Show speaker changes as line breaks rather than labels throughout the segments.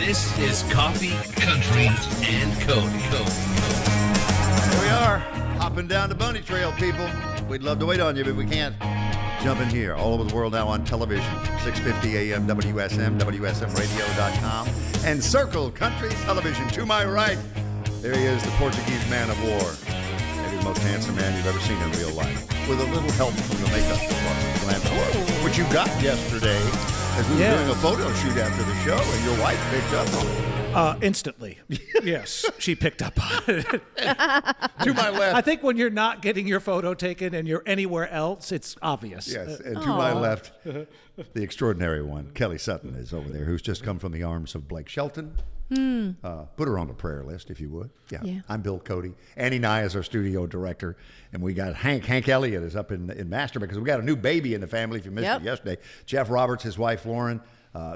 This is Coffee, Country, and Cody.
Here we are, hopping down the bunny trail, people. We'd love to wait on you, but we can't. Jump in here, all over the world now on television. 6:50 a.m. WSM, WSMRadio.com, and Circle Country Television. To my right, there he is, the Portuguese man of war. Maybe the most handsome man you've ever seen in real life. With a little help from the makeup department, which you got yesterday as we were doing a photo shoot after the show, and your wife picked up on it.
Instantly. Yes, she picked up on it.
To my left.
I think when you're not getting your photo taken and you're anywher else, it's obvious.
Yes, and to my left, the extraordinary one, Kelly Sutton, is over there, who's just come from the arms of Blake Shelton. Put her on the prayer list, if you would. Yeah. I'm Bill Cody. Annie Nye is our studio director. And we got Hank. Hank Elliott is up in Master because we got a new baby in the family, if you missed it yesterday. Jeff Roberts, his wife, Lauren,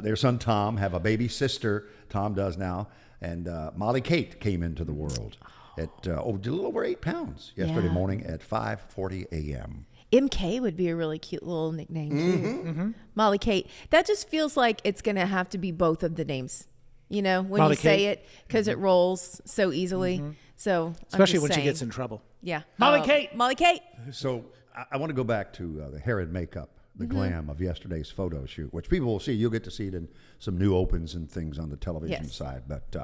their son, Tom, have a baby sister. Tom does now. And Molly Kate came into the world at a little over 8 pounds yesterday morning at 5:40 a.m.
MK would be a really cute little nickname, too. Molly Kate. That just feels like it's going to have to be both of the names. You know, when
Molly
you say
Kate.
it, because it rolls so easily. So,
especially when she gets in trouble.
Yeah.
Molly Kate.
Molly Kate.
So I want to go back to the hair and makeup, the glam of yesterday's photo shoot, which people will see. You'll get to see it in some new opens and things on the television side. But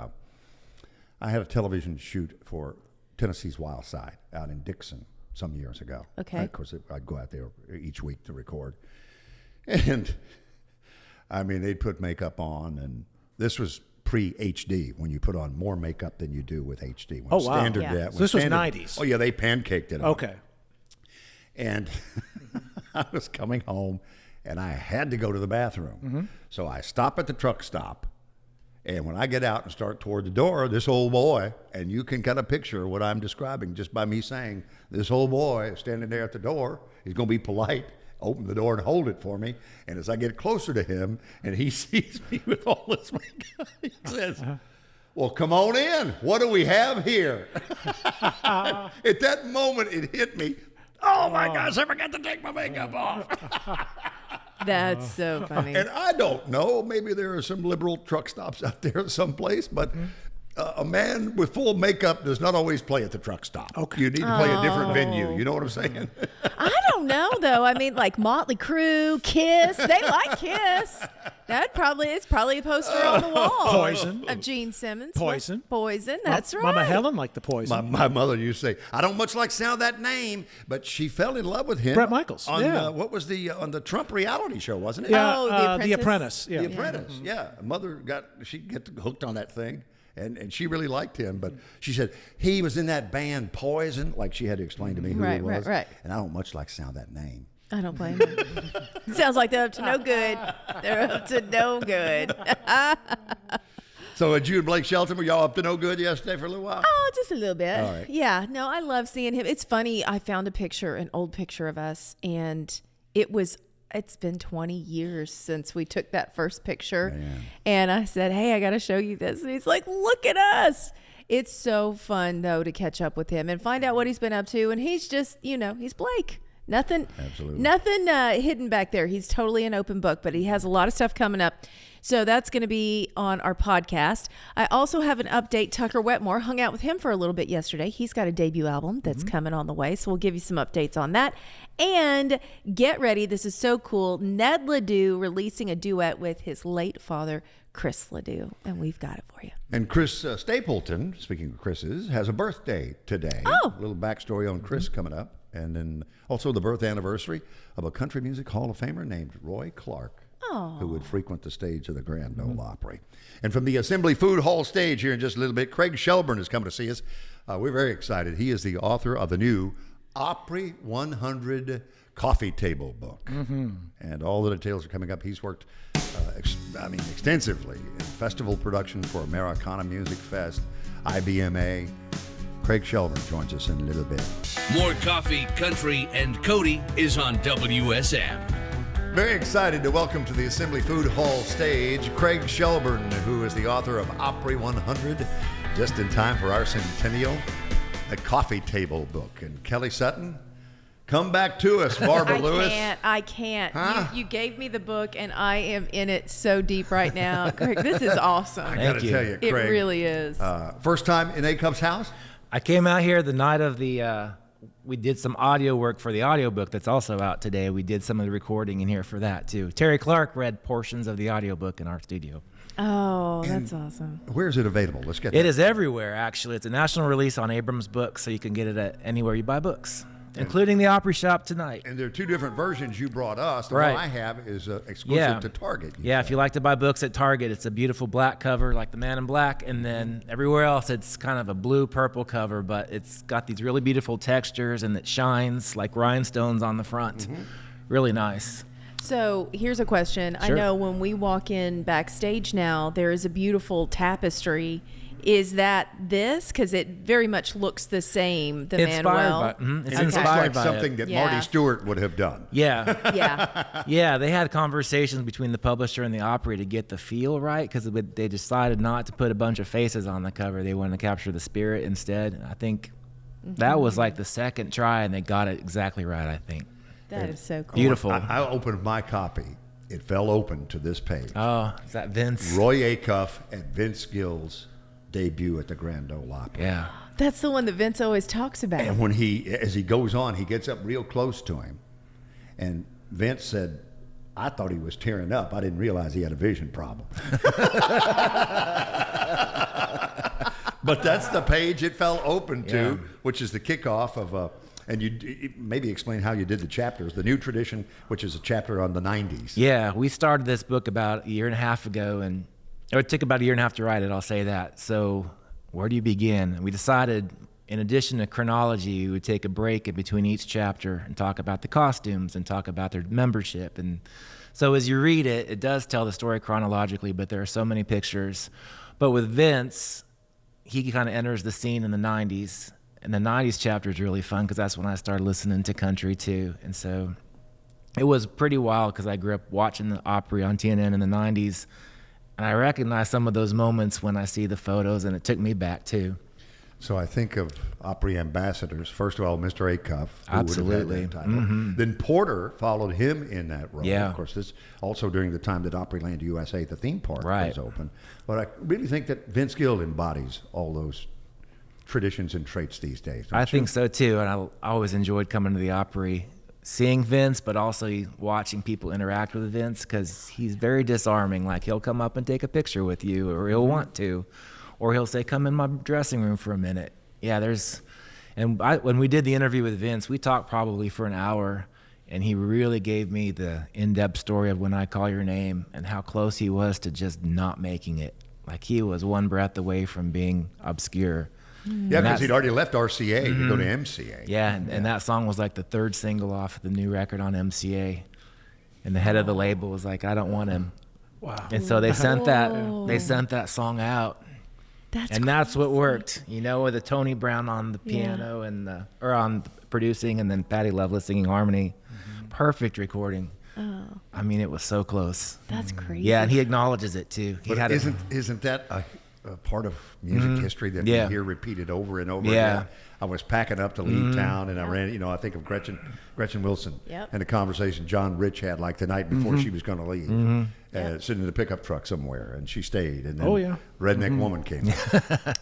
I had a television shoot for Tennessee's Wild Side out in Dixon some years ago.
Okay.
Of course, I'd go out there each week to record. And, I mean, they'd put makeup on, and this was pre-HD, when you put on more makeup than you do with HD. When standard depth.
So this was 90s.
Oh, yeah, they pancaked it on.
Okay.
And I was coming home, and I had to go to the bathroom. So I stop at the truck stop, and when I get out and start toward the door, this old boy, and you can kind of picture what I'm describing just by me saying, this old boy is standing there at the door. He's going to be polite, open the door and hold it for me. And as I get closer to him, and he sees me with all this makeup, he says, well, come on in. What do we have here? At that moment, it hit me. Oh, my gosh, I forgot to take my makeup off.
That's so funny.
And I don't know. Maybe there are some liberal truck stops out there someplace, but a man with full makeup does not always play at the truck stop. Okay. You need to play a different venue. You know what I'm saying?
I don't know, though. I mean, like Motley Crue, Kiss. They like Kiss. It's probably a poster on the wall.
Poison.
Of Gene Simmons.
Poison.
Poison, that's right.
Mama Helen liked the Poison.
My mother used to say, I don't much like sound that name, but she fell in love with him.
Brett Michaels.
On what was on the Trump reality show, wasn't it?
Yeah, The Apprentice. Yeah.
The Apprentice, Mother got hooked on that thing. And she really liked him, but she said he was in that band Poison, like she had to explain to me who he was.
Right.
And I don't much like sound that name.
I don't blame them. Sounds like they're up to no good. They're up to no good.
So you and Blake Shelton, were y'all up to no good yesterday for a little while?
Oh, just a little bit.
All right.
Yeah, no, I love seeing him. It's funny. I found an old picture of us, and it's been 20 years since we took that first picture. Man. And I said, hey, I got to show you this. And he's like, look at us. It's so fun, though, to catch up with him and find out what he's been up to. And he's just, he's Blake. Nothing hidden back there. He's totally an open book, but he has a lot of stuff coming up. So that's going to be on our podcast. I also have an update. Tucker Wetmore hung out with him for a little bit yesterday. He's got a debut album that's coming on the way. So we'll give you some updates on that. And get ready. This is so cool. Ned Ledoux releasing a duet with his late father, Chris Ledoux. And we've got it for you.
And Chris Stapleton, speaking of Chris's, has a birthday today.
Oh.
A little backstory on Chris coming up. And then also the birth anniversary of a country music Hall of Famer named Roy Clark, who would frequent the stage of the Grand Ole Opry. And from the Assembly Food Hall stage here in just a little bit, Craig Shelburne is coming to see us. We're very excited. He is the author of the new Opry 100 coffee table book. And all the details are coming up. He's worked extensively in festival production for Americana Music Fest, IBMA. Craig Shelburne joins us in a little bit.
More Coffee, Country, and Cody is on WSM.
Very excited to welcome to the Assembly Food Hall stage Craig Shelburne, who is the author of Opry 100, just in time for our centennial, the coffee table book. And Kelly Sutton, Come back to us, Barbara Lewis.
I can't.
Huh?
You gave me the book, and I am in it so deep right now. Craig, this is awesome.
I got to tell you, Craig.
It really is.
First time in A-Cup's house?
I came out here the night of the, we did some audio work for the audiobook that's also out today. We did some of the recording in here for that, too. Terry Clark read portions of the audiobook in our studio.
Oh, that's awesome.
Where is it available? Let's get
It
that.
is everywhere, actually. It's a national release on Abrams Books, so you can get it at anywhere you buy books, including the Opry Shop tonight.
And there are two different versions you brought us. The
Right.
one I have is exclusive to Target.
Yeah, if you like to buy books at Target, it's a beautiful black cover like the Man in Black, and then everywhere else it's kind of a blue-purple cover, but it's got these really beautiful textures and it shines like rhinestones on the front. Really nice.
So here's a question.
Sure.
I know when we walk in backstage now, there is a beautiful tapestry. Is that this? Because it very much looks the same, the Manuel.
It's
And it looks
inspired
like
by
something
it.
that
Yeah.
Marty Stewart would have done.
Yeah.
Yeah.
Yeah, they had conversations between the publisher and the Opry to get the feel right because they decided not to put a bunch of faces on the cover. They wanted to capture the spirit instead. And I think that was like the second try, and they got it exactly right, I think.
That is so cool.
Beautiful.
I opened my copy. It fell open to this page.
Oh, is that Vince?
Roy Acuff and Vince Gill's debut at the Grand Ole Opry.
Yeah.
That's the one that Vince always talks about.
And when as he goes on, he gets up real close to him. And Vince said, I thought he was tearing up. I didn't realize he had a vision problem. But that's the page it fell open to,
Yeah.
which is the kickoff of and you maybe explain how you did the chapters. The New Tradition, which is a chapter on the 90s.
Yeah, we started this book about a year and a half ago, and it took about a year and a half to write it, I'll say that. So where do you begin? We decided, in addition to chronology, we would take a break in between each chapter and talk about the costumes and talk about their membership. And so as you read it, it does tell the story chronologically, but there are so many pictures. But with Vince, he kind of enters the scene in the 90s. And the 90s chapter is really fun because that's when I started listening to country too. And so it was pretty wild because I grew up watching the Opry on TNN in the 90s. And I recognize some of those moments when I see the photos, and it took me back too.
So I think of Opry ambassadors. First of all, Mr. Acuff. who
Absolutely.
would have had that title. Then Porter followed him in that role.
Yeah.
Of course, this also during the time that Opryland USA, the theme park,
Right.
was open. But I really think that Vince Gill embodies all those traditions and traits these days.
I think so too, and I always enjoyed coming to the Opry, seeing Vince, but also watching people interact with Vince because he's very disarming. Like he'll come up and take a picture with you, or he'll want to, or he'll say, "Come in my dressing room for a minute." Yeah, when we did the interview with Vince, we talked probably for an hour, and he really gave me the in-depth story of When I Call Your Name and how close he was to just not making it. Like he was one breath away from being obscure.
Yeah, because he'd already left RCA to go to MCA.
Yeah, and that song was like the third single off the new record on MCA. And the head of the label was like, "I don't want him."
Wow.
And so they sent that song out. That's what worked. You know, with the Tony Brown on the piano or on producing, and then Patty Loveless singing harmony. Perfect recording.
Oh,
I mean, it was so close.
that's crazy.
Yeah, and he acknowledges it too. He
But
had
isn't that a part of music history that we hear repeated over and over again? I was packing up to leave town, and I ran. I think of Gretchen Wilson, and the conversation John Rich had like the night before she was going to leave, sitting in the pickup truck somewhere, and she stayed. And then Redneck Woman came.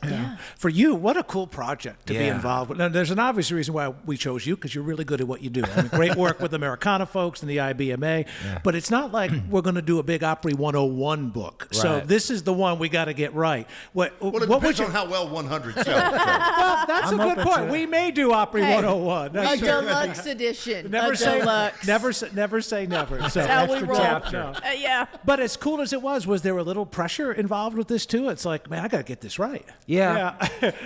Yeah.
For you, what a cool project to be
Yeah.
involved with. Now, there's an obvious reason why we chose you, because you're really good at what you do. I mean, great work with Americana folks and the IBMA, but it's not like we're going to do a big Opry 101 book. So
Right.
this is the one we got to get right.
Well, it
what
depends
would you?
on how well 100 sells.
Well, that's
I'm
a good
open
point.
to it.
We may do Opry
Hey,
101.
A
That's
deluxe edition.
Never
a
say
deluxe.
never say never. So
That's how we
extra
roll.
chapter. No.
Yeah.
But as cool as it was there a little pressure involved with this too? It's like, man, I got to get this right.
Yeah,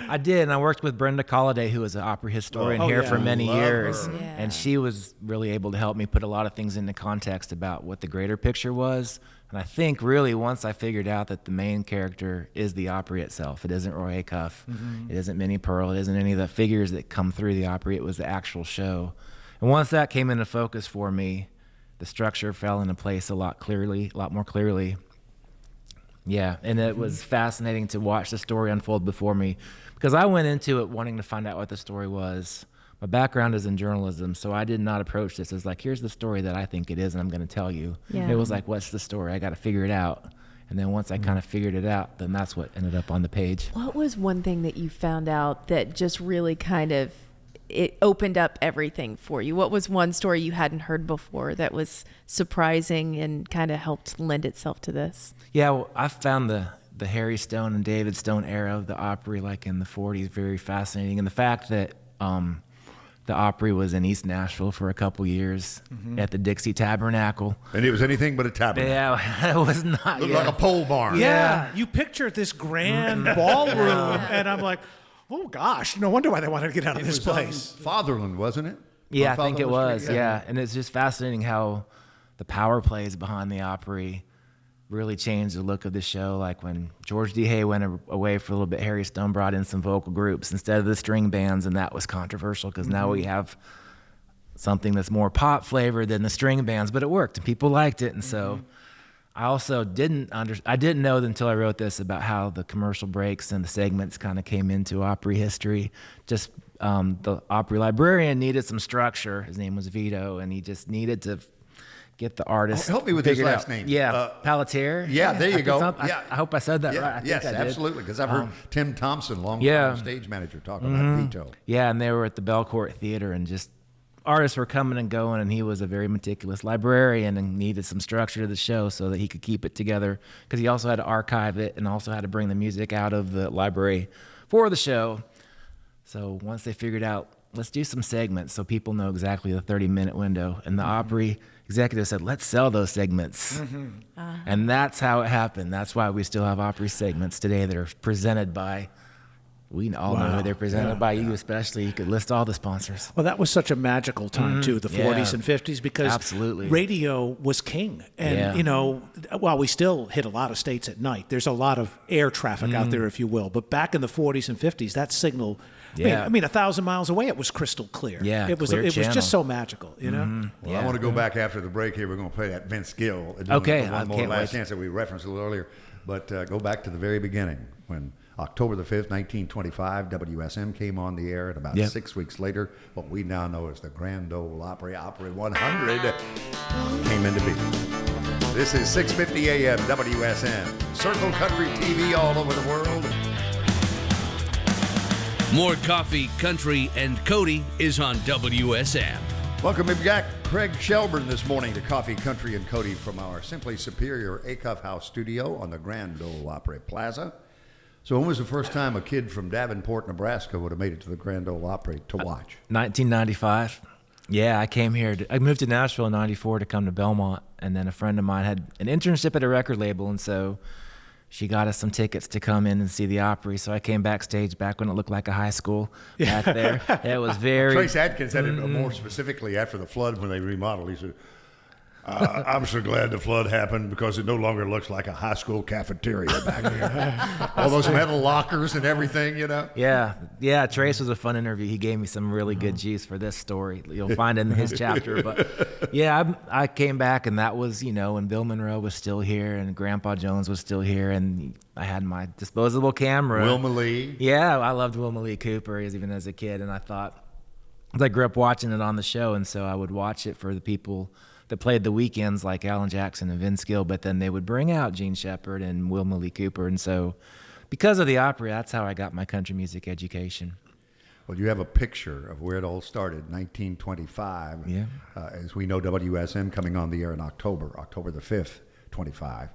I did, and I worked with Brenda Colliday, who was an Opry historian
Oh,
here
yeah.
for many
Love
years,
her.
Yeah.
and she was really able to help me put a lot of things into context about what the greater picture was. And I think really once I figured out that the main character is the Opry itself, it isn't Roy Acuff, it isn't Minnie Pearl, it isn't any of the figures that come through the Opry, it was the actual show. And once that came into focus for me, the structure fell into place a lot more clearly. Yeah, and it was fascinating to watch the story unfold before me because I went into it wanting to find out what the story was. my background is in journalism, so I did not approach this as like, here's the story that I think it is, and I'm going to tell you.
Yeah.
It was like, what's the story? I got to figure it out. And then once I kind of figured it out, then that's what ended up on the page.
What was one thing that you found out that just really kind of, it opened up everything for you? What was one story you hadn't heard before that was surprising and kind of helped lend itself to this?
Yeah, well, I found the Harry Stone and David Stone era of the Opry, like in the 40s, very fascinating. And the fact that the Opry was in East Nashville for a couple years at the Dixie Tabernacle.
And it was anything but a tabernacle.
Yeah, it was not.
Looked like a pole barn.
Yeah, you picture this grand ballroom, and I'm like, oh gosh, no wonder why they wanted to get out of this place.
Fatherland, wasn't it?
Yeah,
On
I think it
Fatherland
was.
Street?
Yeah, and it's just fascinating how the power plays behind the Opry really changed the look of the show. Like when George D. Hay went away for a little bit, Harry Stone brought in some vocal groups instead of the string bands, and that was controversial because now we have something that's more pop flavored than the string bands, but it worked and people liked it. And so I also I didn't know until I wrote this about how the commercial breaks and the segments kind of came into Opry history. Just the Opry librarian needed some structure. His name was Vito, and he just needed to get the artist.
Help me with his
figured
last
out.
name.
Yeah, Pelletier.
Yeah, there you go.
I hope I said that
Yeah,
right. I think
yes,
I did.
absolutely. Because I've heard Tim Thompson, long
Yeah.
stage manager, talk about Vito.
Yeah, and they were at the Belcourt Theater, and just artists were coming and going, and he was a very meticulous librarian and needed some structure to the show so that he could keep it together, because he also had to archive it and also had to bring the music out of the library for the show. So once they figured out, let's do some segments so people know exactly the 30-minute window, and the Opry executive said, let's sell those segments. And that's how it happened. That's why we still have Opry segments today that are presented by, we all know who they're presented by, you especially. You could list all the sponsors.
Well, that was such a magical time, too, the 40s and 50s, because
Absolutely.
radio was king. And, you know, while we still hit a lot of states at night, there's a lot of air traffic out there, if you will. But back in the 40s and 50s, that signal, I mean, 1,000 miles away, it was crystal clear.
Yeah,
it was
clear
it was
channel.
just so magical, you know?
Well, I want to go back after the break here. We're going to play that Vince Gill.
Okay,
One
I
more
can't
last
wait.
chance that we referenced a little earlier. But go back to the very beginning when October the 5th, 1925, WSM came on the air, and about 6 weeks later, what we now know as the Grand Ole Opry 100 came into being. This is 650 AM WSM, Circle Country TV all over the world.
More Coffee, Country, and Cody is on WSM.
Welcome back, Craig Shelburne, this morning to Coffee, Country, and Cody from our Simply Superior Acuff House studio on the Grand Ole Opry Plaza. So when was the first time a kid from Davenport, Nebraska would have made it to the Grand Ole Opry to watch?
1995. Yeah, I came here. I moved to Nashville in 94 to come to Belmont, and then a friend of mine had an internship at a record label, and so she got us some tickets to come in and see the Opry. So I came backstage back when it looked like a high school back there. It was very...
Trace Adkins said it more specifically after the flood when they remodeled. He said, I'm so glad the flood happened because it no longer looks like a high school cafeteria back there. All those metal lockers and everything, you know?
Yeah. Trace was a fun interview. He gave me some really good juice for this story. You'll find it in his chapter. But yeah, I came back, and that was, when Bill Monroe was still here and Grandpa Jones was still here, and I had my disposable camera.
Wilma Lee.
Yeah, I loved Wilma Lee Cooper even as a kid, and I thought, I grew up watching it on the show, and so I would watch it for the people that played the weekends like Alan Jackson and Vince Gill, but then they would bring out Gene Shepard and Wilma Lee Cooper. And so because of the Opry, that's how I got my country music education.
Well, you have a picture of where it all started, 1925.
Yeah.
As we know, WSM coming on the air in October the 5th, 25.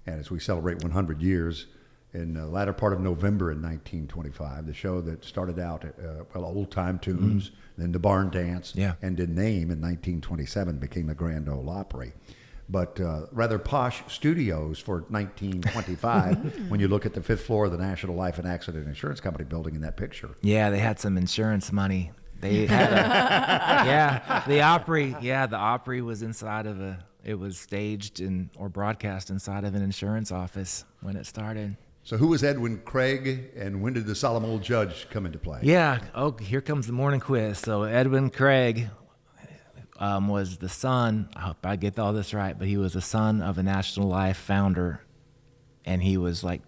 And as we celebrate 100 years, in the latter part of November in 1925, the show that started out, old time tunes, then the barn dance, and in name in 1927 became the Grand Ole Opry. But rather posh studios for 1925 when you look at the 5th floor of the National Life and Accident Insurance Company building in that picture.
Yeah, they had some insurance money. They had the Opry was inside of it was staged or broadcast inside of an insurance office when it started.
So who was Edwin Craig, and when did the solemn old judge come into play?
Yeah. Oh, here comes the morning quiz. So Edwin Craig was the son, I hope I get all this right, but he was the son of a National Life founder, and he was like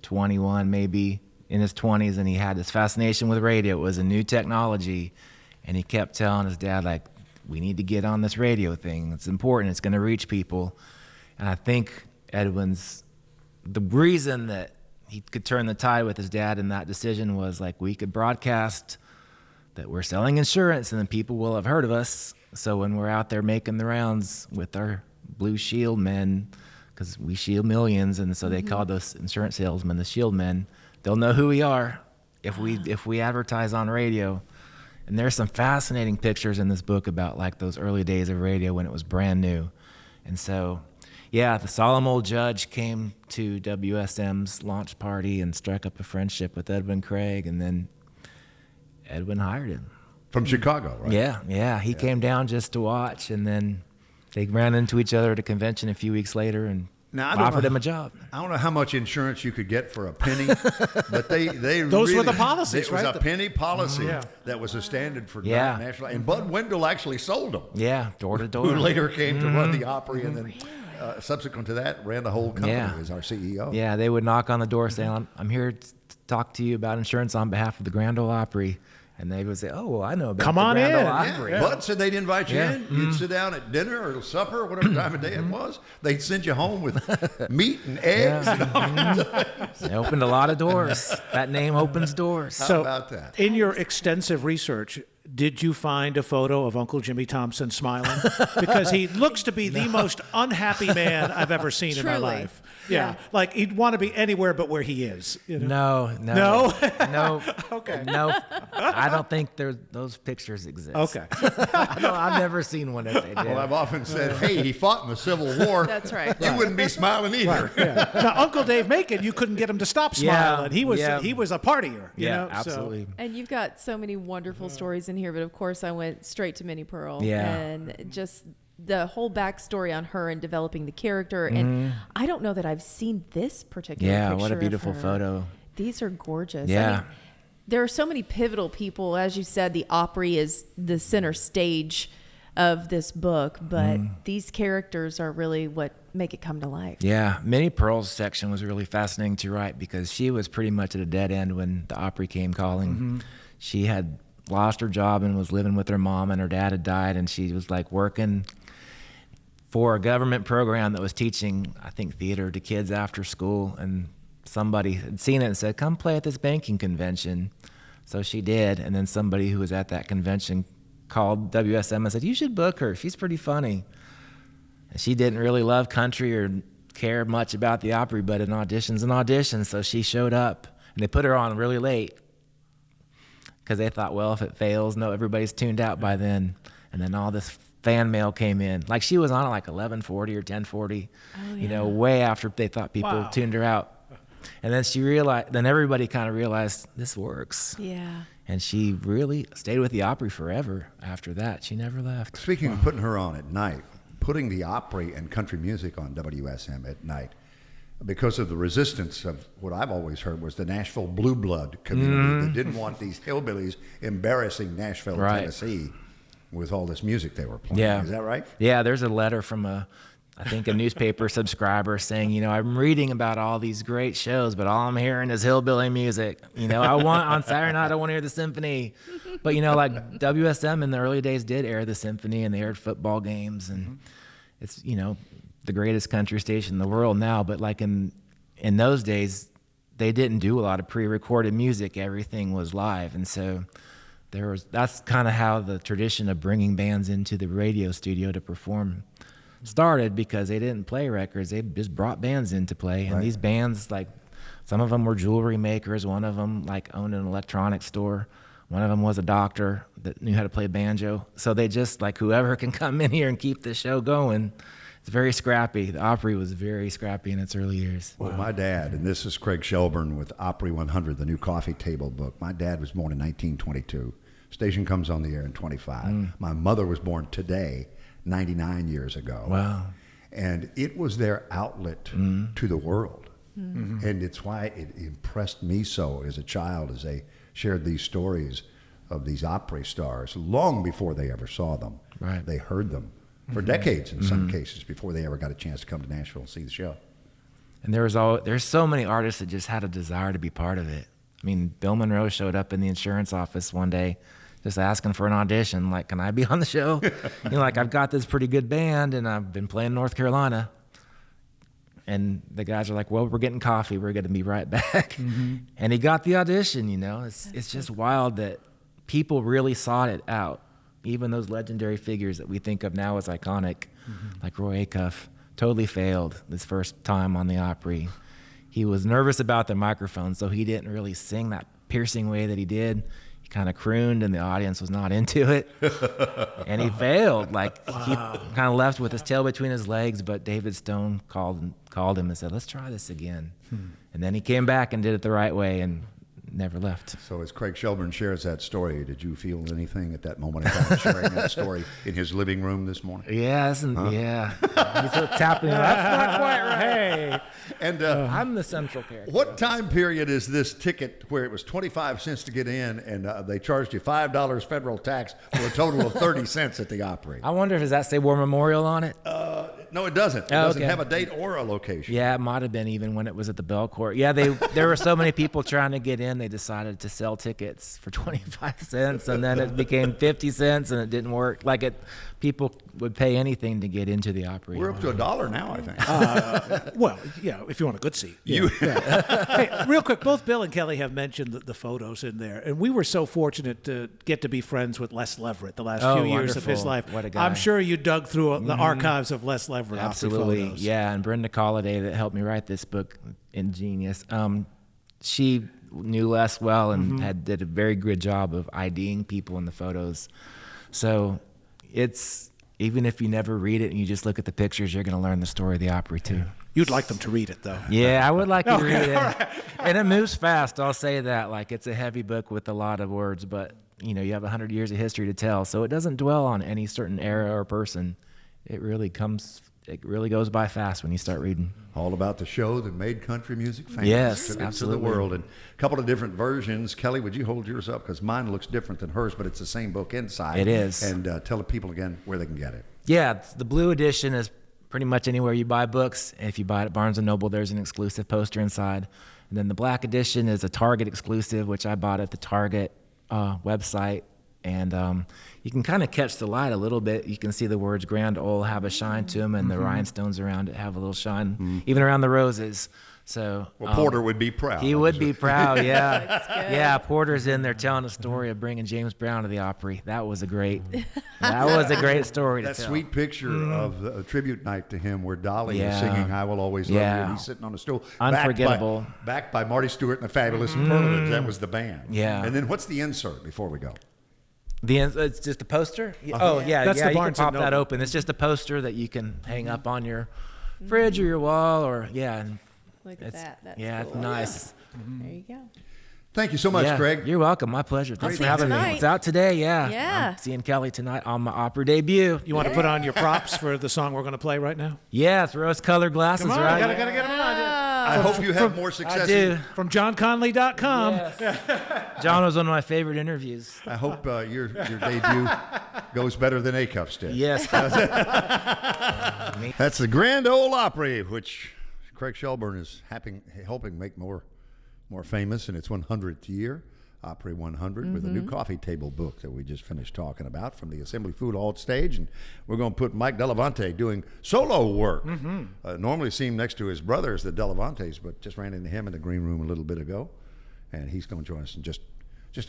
21, maybe in his 20s, and he had this fascination with radio. It was a new technology, And he kept telling his dad, like, we need to get on this radio thing. It's important. It's going to reach people. And I think the reason that he could turn the tide with his dad in that decision was, like, we could broadcast that we're selling insurance and then people will have heard of us. So when we're out there making the rounds with our Blue Shield men, because we shield millions, and so they call those insurance salesmen the Shield men, they'll know who we are if we advertise on radio. And there's some fascinating pictures in this book about, like, those early days of radio when it was brand new. And so, yeah, the solemn old judge came to WSM's launch party and struck up a friendship with Edwin Craig, and then Edwin hired him.
From Chicago, right?
Yeah. He came down just to watch, and then they ran into each other at a convention a few weeks later and offered him a job.
I don't know how much insurance you could get for a penny, but they
those
really,
were the policies,
right? It was
a
penny policy that was a standard for national. And Bud Wendell actually sold them.
Yeah, door to door.
Who later came to run the Opry, and then subsequent to that ran the whole company as our CEO.
Yeah, they would knock on the door saying, I'm here to talk to you about insurance on behalf of the Grand Ole Opry. And they would say, oh, well, I know about
Come
the
on
Grand
in.
Ole Opry.
Yeah. Bud said they'd invite you in. You'd sit down at dinner or supper or whatever time of day it was. They'd send you home with meat and eggs.
They opened a lot of doors. That name opens doors.
How about that?
In your extensive research, did you find a photo of Uncle Jimmy Thompson smiling? Because he looks to be the most unhappy man I've ever seen in my life. Yeah. Like, he'd want to be anywhere but where he is. You know?
No.
Okay.
No. I don't think those pictures exist.
Okay.
No, I've never seen one if they did.
Well, I've often said, hey, he fought in the Civil War.
That's right.
You wouldn't be smiling either.
Yeah. Now, Uncle Dave Macon, you couldn't get him to stop smiling. He was a partier. You know?
Absolutely.
And you've got so many wonderful stories in here, but of course I went straight to Minnie Pearl.
Yeah.
And just the whole backstory on her and developing the character. And I don't know that I've seen this particular picture.
Yeah, what a beautiful
of her.
photo.
These are gorgeous.
Yeah.
I mean, there are so many pivotal people. As you said, the Opry is the center stage of this book, but these characters are really what make it come to life.
Yeah, Minnie Pearl's section was really fascinating to write because she was pretty much at a dead end when the Opry came calling. She had lost her job and was living with her mom, and her dad had died, and she was, like, working for a government program that was teaching, I think, theater to kids after school, and somebody had seen it and said, come play at this banking convention. So she did, and then somebody who was at that convention called WSM and said, you should book her, she's pretty funny. And she didn't really love country or care much about the Opry, but an audition's an audition, so she showed up, and they put her on really late because they thought, well, if it fails, no, everybody's tuned out by then. And then all this fan mail came in. Like, she was on at like 11:40 or 10:40, you know, way after they thought people tuned her out. And then she realized, then everybody kind of realized this works.
Yeah.
And she really stayed with the Opry forever after that. She never left.
Speaking of putting her on at night, putting the Opry and country music on WSM at night, because of the resistance of what I've always heard was the Nashville blue blood community that didn't want these hillbillies embarrassing Nashville, Tennessee with all this music they were playing.
Yeah.
Is that right?
Yeah, there's a letter from I think a newspaper subscriber saying, you know, I'm reading about all these great shows, but all I'm hearing is hillbilly music. You know, on Saturday night, I want to hear the symphony. But, you know, like WSM in the early days did air the symphony, and they aired football games, and it's, you know, the greatest country station in the world now. But like in those days, they didn't do a lot of pre-recorded music. Everything was live. And so that's kind of how the tradition of bringing bands into the radio studio to perform started, because they didn't play records. They just brought bands in to play. And these bands, like, some of them were jewelry makers. One of them, like, owned an electronics store. One of them was a doctor that knew how to play banjo. So they just, like, whoever can come in here and keep the show going. It's very scrappy. The Opry was very scrappy in its early years.
Well, my dad, and this is Craig Shelburne with Opry 100, the new coffee table book. My dad was born in 1922. Station comes on the air in 25. My mother was born today, 99 years ago.
Wow.
And it was their outlet to the world. And it's why it impressed me so as a child, as they shared these stories of these Opry stars long before they ever saw them.
Right.
They heard them for decades in some cases before they ever got a chance to come to Nashville and see the show.
And there's so many artists that just had a desire to be part of it. I mean, Bill Monroe showed up in the insurance office one day just asking for an audition. Like, can I be on the show? Like, I've got this pretty good band, and I've been playing North Carolina. And the guys are like, well, we're getting coffee. We're going to be right back. And he got the audition, It's just wild that people really sought it out. Even those legendary figures that we think of now as iconic, like Roy Acuff, totally failed this first time on the Opry. He was nervous about the microphone, so he didn't really sing that piercing way that he did. He kind of crooned, and the audience was not into it. And he failed. Like, he kind of left with his tail between his legs, but David Stone called him and said, let's try this again. And then he came back and did it the right way and never left.
So as Craig Shelburne shares that story, did you feel anything at that moment in time sharing that story in his living room this morning?
Yeah, yeah. He's sort of tapping. That's not quite right. Hey.
And
I'm the central character.
What time period is this ticket where it was 25 cents to get in and they charged you $5 federal tax for a total of 30 cents at the Opry?
I wonder, does that say War Memorial on it?
No, it doesn't. It doesn't have a date or a location.
Yeah, it might have been even when it was at the Bell Court. Yeah, there were so many people trying to get in, they decided to sell tickets for 25 cents, and then it became 50 cents, and it didn't work. People would pay anything to get into the Opry.
We're up to $1 now, I think.
Well, yeah, if you want a good seat. Hey, real quick, both Bill and Kelly have mentioned the photos in there, and we were so fortunate to get to be friends with Les Leverett the last few years of his life.
What a guy.
I'm sure you dug through the archives of Les Leverett.
Absolutely,
photos.
yeah. And Brenda Colliday, that helped me write this book, ingenious. She knew Les well and did a very good job of IDing people in the photos. So it's, even if you never read it and you just look at the pictures, you're going to learn the story of the Opry too.
You'd like them to read it, though.
Yeah, I would like you to read it. Right. And it moves fast, I'll say that. Like, it's a heavy book with a lot of words, but you have 100 years of history to tell, so it doesn't dwell on any certain era or person. It really goes by fast when you start reading.
All about the show that made country music famous.
Yes,
to
absolutely.
the world. And a couple of different versions. Kelly, would you hold yours up? Because mine looks different than hers, but it's the same book inside.
It is.
And tell the people again where they can get it.
Yeah, the blue edition is pretty much anywhere you buy books. If you buy it at Barnes & Noble, there's an exclusive poster inside. And then the black edition is a Target exclusive, which I bought at the Target website. And you can kind of catch the light a little bit. You can see the words Grand Ole have a shine to them, and the rhinestones around it have a little shine, even around the roses. So
Porter would be proud.
He would be proud, yeah. Yeah, Porter's in there telling a story of bringing James Brown to the Opry. That was a great story to tell.
That sweet picture of a tribute night to him where Dolly is singing I Will Always Love You, and he's sitting on a stool.
Unforgettable.
Backed by Marty Stewart and the Fabulous Superlatives. That was the band.
Yeah.
And then what's the insert before we go?
It's just a poster? Oh, yeah.
That's the
you can
Barnes &
pop
Noble.
that open. It's just a poster that you can hang up on your fridge or your wall, or, and
Look at that. That's
it's
cool.
nice.
There you go.
Thank you so much, Craig.
You're welcome. My pleasure. Thanks for having me.
tonight.
It's out today, yeah.
Yeah.
I'm seeing Kelly tonight on my Opry debut.
You want to put on your props for the song we're going to play right now?
Yeah, it's rose-colored glasses,
Come on,
right?
gotta get them on.
I hope you have more success.
I do.
From JohnConley.com.
Yes. John was one of my favorite interviews.
I hope your debut goes better than Acuff's did.
Yes.
That's the Grand Ole Opry, which Craig Shelburne is helping make more famous in its 100th year. Opry 100 with a new coffee table book that we just finished talking about from the Assembly Food Hall stage. And we're going to put Mike Delevante doing solo work. Normally seen next to his brothers, the Delevantes, but just ran into him in the green room a little bit ago. And he's going to join us in just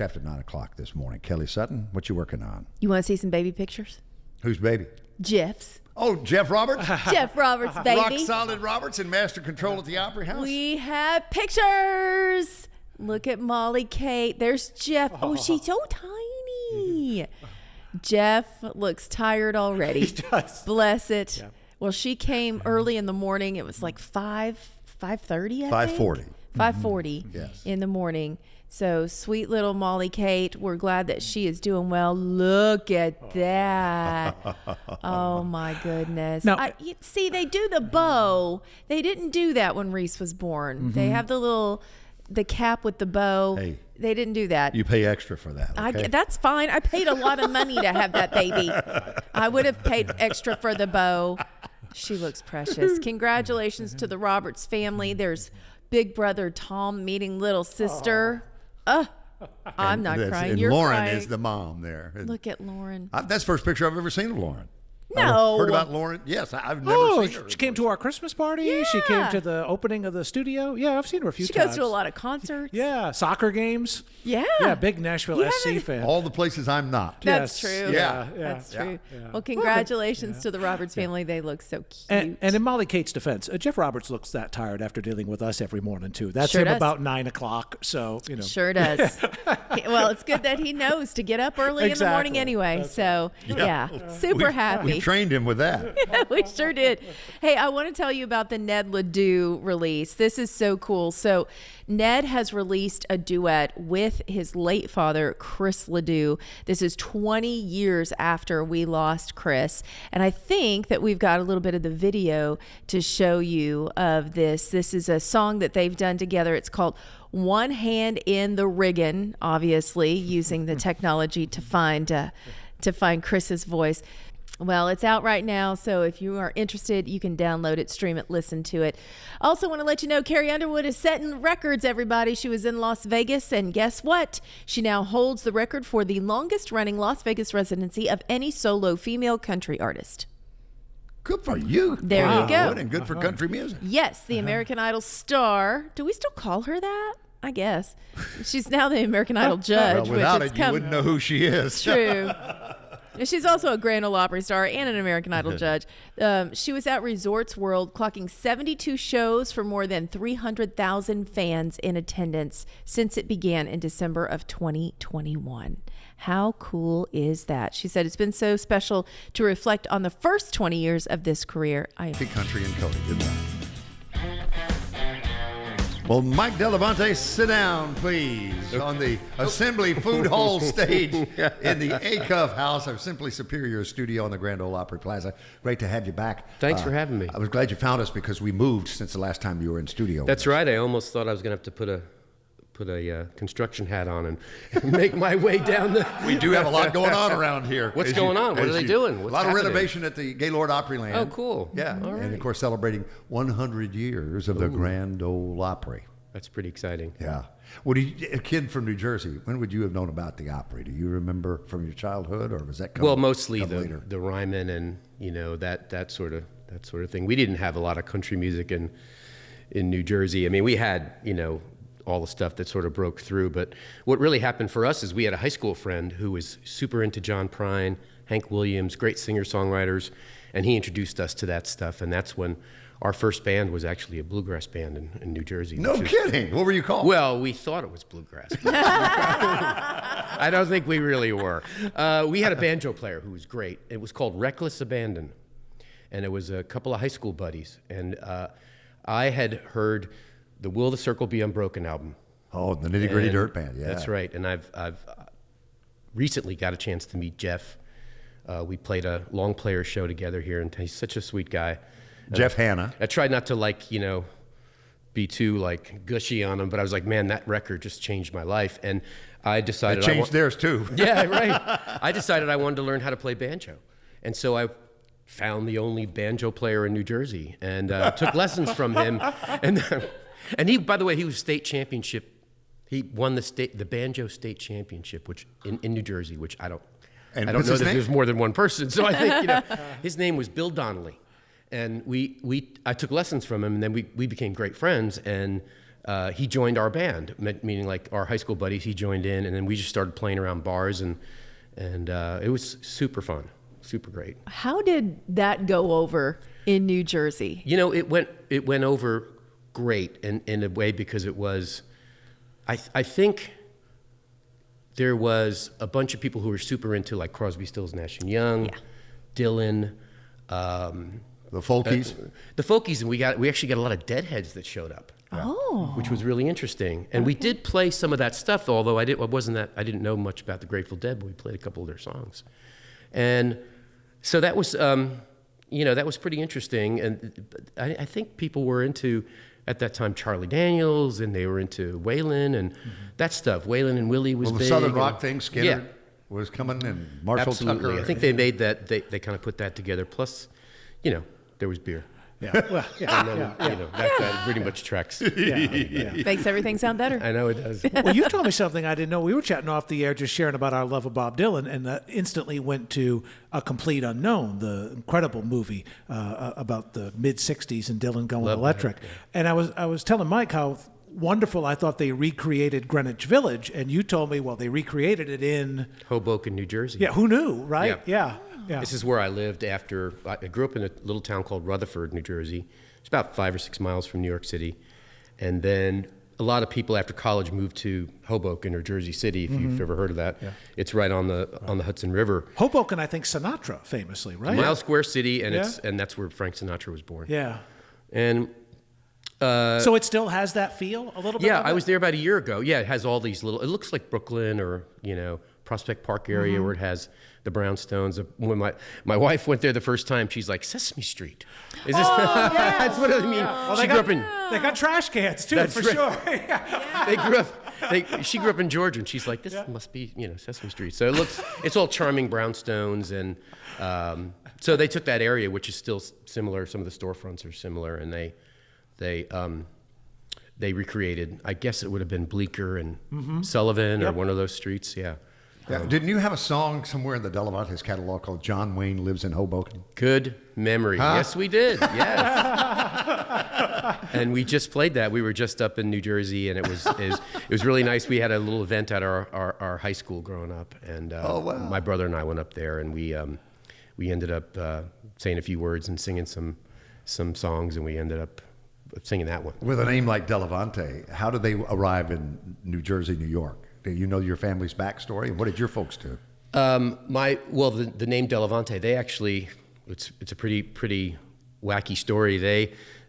after 9 o'clock this morning. Kelly Sutton, what you working on?
You want to see some baby pictures?
Who's baby?
Jeff's.
Oh, Jeff Roberts?
Jeff Roberts, baby.
Rock Solid Roberts in master control at the Opry House.
We have pictures. Look at Molly Kate. There's Jeff. Oh, she's so tiny. Jeff looks tired already.
He does.
Bless it.
Yeah.
Well, she came early in the morning. It was like 5:30, I think.
5:40.
5:40
Yes.
in the morning. So sweet little Molly Kate. We're glad that she is doing well. Look at that. Oh my goodness.
Now-
See, they do the bow. They didn't do that when Reese was born. They have the cap with the bow.
Hey.
They didn't do that.
You pay extra for that, okay?
That's fine. I paid a lot of money to have that baby. I would have paid extra for the bow. She looks precious. Congratulations to the Roberts family. There's big brother Tom meeting little sister. I'm not crying.
And
You're
Lauren
crying.
is the mom there. And
Look at Lauren.
that's the first picture I've ever seen of Lauren.
No.
Heard about Lauren? Yes, I've never seen her.
She came to our Christmas party.
Yeah.
She came to the opening of the studio. Yeah, I've seen her a few
She
times.
goes to a lot of concerts.
Yeah, soccer games.
Yeah.
Yeah, big Nashville
You
SC
haven't-
fan.
All the places I'm not.
That's
Yes.
true.
Yeah.
That's true.
Yeah.
Well, congratulations to the Roberts family. They look so cute.
And in Molly Kate's defense, Jeff Roberts looks that tired after dealing with us every morning too. That's
Sure
him
does.
about 9 o'clock. So
Sure does. Well, it's good that he knows to get up early in the morning
Exactly.
anyway. So, yeah, super happy.
We trained him with that.
We sure did. Hey, I want to tell you about the Ned Ledoux release. This is so cool. So Ned has released a duet with his late father, Chris Ledoux. This is 20 years after we lost Chris. And I think that we've got a little bit of the video to show you of this. This is a song that they've done together. It's called One Hand in the Riggin', obviously using the technology to find Chris's voice. Well, it's out right now, so if you are interested, you can download it, stream it, listen to it. Also want to let you know Carrie Underwood is setting records, everybody. She was in Las Vegas, and guess what? She now holds the record for the longest-running Las Vegas residency of any solo female country artist.
Good for you.
There you go.
And good for country music.
Yes, the American Idol star. Do we still call her that? I guess. She's now the American Idol judge.
Well, without
which
it, you wouldn't know who she is.
True. She's also a Grand Ole Opry star and an American Idol judge. She was at Resorts World, clocking 72 shows for more than 300,000 fans in attendance since it began in December of 2021. How cool is that? She said it's been so special to reflect on the first 20 years of this career.
Big Country and Cody. Good luck. Well, Mike Delevante, sit down, please, on the Assembly Food Hall stage in the A-Cuff House of Simply Superior Studio on the Grand Ole Opry Plaza. Great to have you back.
Thanks for having me.
I was glad you found us because we moved since the last time you were in studio.
That's right. I almost thought I was going to have to put a construction hat on and make my way down the...
We do have a lot going on around here.
What's going on? What are they doing?
A
What's
lot
happening?
of renovation at the Gaylord Opryland.
Oh, cool.
Yeah,
All
and of
right.
course celebrating 100 years of the Grand Ole Opry.
That's pretty exciting.
Yeah. Well, a kid from New Jersey, when would you have known about the Opry? Do you remember from your childhood, or was that come
Well, mostly
later?
the Ryman and that sort of thing. We didn't have a lot of country music in New Jersey. I mean, we had all the stuff that sort of broke through. But what really happened for us is we had a high school friend who was super into John Prine, Hank Williams, great singer-songwriters, and he introduced us to that stuff. And that's when our first band was actually a bluegrass band in New Jersey.
No kidding. What were you called?
Well, we thought it was bluegrass. I don't think we really were. We had a banjo player who was great. It was called Reckless Abandon. And it was a couple of high school buddies. And I had heard the Will the Circle Be Unbroken album.
Oh, the Nitty Gritty Dirt Band, yeah.
That's right. And I've recently got a chance to meet Jeff. We played a long player show together here, and he's such a sweet guy.
Jeff Hanna.
I tried not to be too gushy on him, but I was like, man, that record just changed my life. And I decided
It changed theirs too.
Yeah, right. I decided I wanted to learn how to play banjo. And so I found the only banjo player in New Jersey and took lessons from him. And he, by the way, he was state championship. He won the banjo state championship, which in New Jersey, which I don't know that there's more than one person. So I think, his name was Bill Donnelly. And I took lessons from him, and then we became great friends. And he joined our band, meaning like our high school buddies. He joined in, and then we just started playing around bars, and it was super fun, super great.
How did that go over in New Jersey?
It went over great in a way because it was, I think there was a bunch of people who were super into like Crosby, Stills, Nash and Young, Dylan.
The Folkies?
The Folkies, and we actually got a lot of Deadheads that showed up. Which was really interesting. And we did play some of that stuff, although I didn't know much about the Grateful Dead, but we played a couple of their songs. And so that was that was pretty interesting. And I think people were into, at that time, Charlie Daniels, and they were into Waylon and that stuff. Waylon and Willie was
the
big.
Southern Rock thing, Skinner
Yeah.
was coming, and Marshall
Absolutely.
Tucker.
I think they made that, they kind of put that together. Plus, there was beer.
Well,
And then, that pretty much tracks.
Makes everything sound better.
I know it does.
Well, you told me something I didn't know. We were chatting off the air, just sharing about our love of Bob Dylan, and instantly went to A Complete Unknown, the incredible movie about the mid-'60s and Dylan going electric.
Yeah.
And I was telling Mike how wonderful I thought they recreated Greenwich Village, and you told me, well, they recreated it in
Hoboken, New Jersey.
Yeah, who knew, right? Yeah.
This is where I lived after. I grew up in a little town called Rutherford, New Jersey. It's about 5 or 6 miles from New York City. And then a lot of people after college moved to Hoboken or Jersey City, if you've ever heard of that. Yeah. It's right on the Hudson River.
Hoboken, I think Sinatra famously, right?
Mile Square City, and that's where Frank Sinatra was born.
Yeah.
And
so it still has that feel a little bit?
Yeah, I was there about a year ago. Yeah, it has all these little, it looks like Brooklyn or, Prospect Park area where it has the brownstones. When my wife went there the first time, she's like, Sesame Street. Is this? That's what I mean.
Well,
she grew up in.
They got trash cans too, for sure.
They grew up. She grew up in Georgia, and she's like, this must be, Sesame Street. So it's all charming brownstones, and so they took that area, which is still similar. Some of the storefronts are similar, and they recreated. I guess it would have been Bleecker and Sullivan or one of those streets. Yeah.
Yeah. Didn't you have a song somewhere in the Delevante's catalog called John Wayne Lives in Hoboken?
Good memory. Huh? Yes, we did. Yes. And we just played that. We were just up in New Jersey, and it was really nice. We had a little event at our high school growing up, and my brother and I went up there, and we ended up saying a few words and singing some songs, and we ended up singing that one.
With a name like Delevante, how did they arrive in New Jersey, New York? Do you know your family's backstory? What did your folks do?
The name Delevante, they actually, it's a pretty wacky story.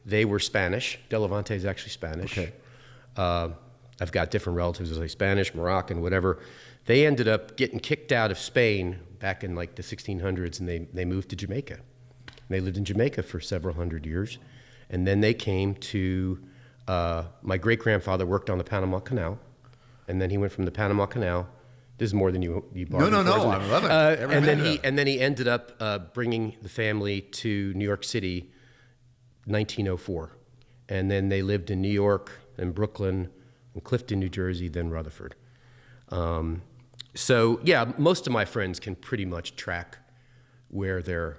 They were Spanish. Delevante is actually Spanish.
Okay.
I've got different relatives who say Spanish, Moroccan, whatever. They ended up getting kicked out of Spain back in like the 1600s, and they moved to Jamaica. And they lived in Jamaica for several hundred years. And then they came to, my great-grandfather worked on the Panama Canal. And then he went from the Panama Canal. This is more than you bargained for.
No. I love it.
And then he ended up bringing the family to New York City, 1904, and then they lived in New York and Brooklyn and Clifton, New Jersey, then Rutherford. So yeah, most of my friends can pretty much track where their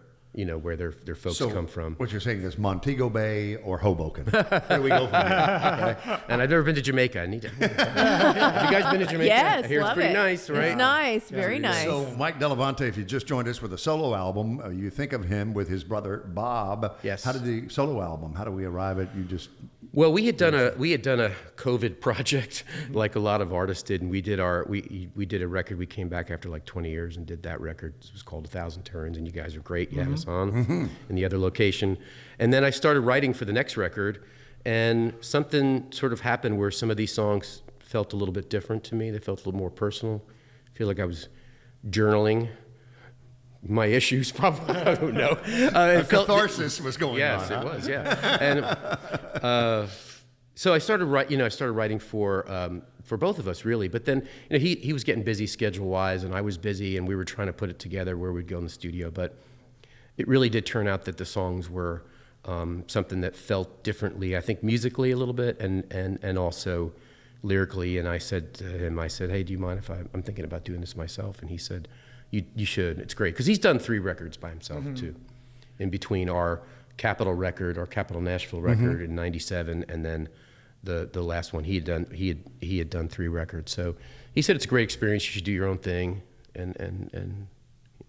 folks come from.
What you're saying is Montego Bay or Hoboken. There we go from there. Okay.
And I've never been to Jamaica. I need to. Have you guys been to Jamaica?
Yes,
I hear
love
it's pretty
it.
nice, right?
It's nice, very nice.
So Mike Delevante, if you just joined us with a solo album, you think of him with his brother Bob.
Yes.
How did the solo album? How do we arrive at you just?
Well, we had done a COVID project like a lot of artists did, and we did a record. We came back after like 20 years and did that record. It was called 1,000 Turns, and you guys are great. You had us on in the other location, and then I started writing for the next record, and something sort of happened where some of these songs felt a little bit different to me. They felt a little more personal. I feel like I was journaling my issues, probably. I don't know.
Catharsis was going on.
Yes, it was. Yeah, and so I started writing for both of us, really. But then he was getting busy schedule-wise, and I was busy, and we were trying to put it together where we'd go in the studio. But it really did turn out that the songs were something that felt differently, I think, musically a little bit, and also lyrically. And I said to him, hey, do you mind if I'm thinking about doing this myself? And he said, you should. It's great. Because he's done 3 records by himself, too, in between our Capitol record, our Capitol Nashville record in '97, and then the last one he had done 3 records. So he said it's a great experience. You should do your own thing, and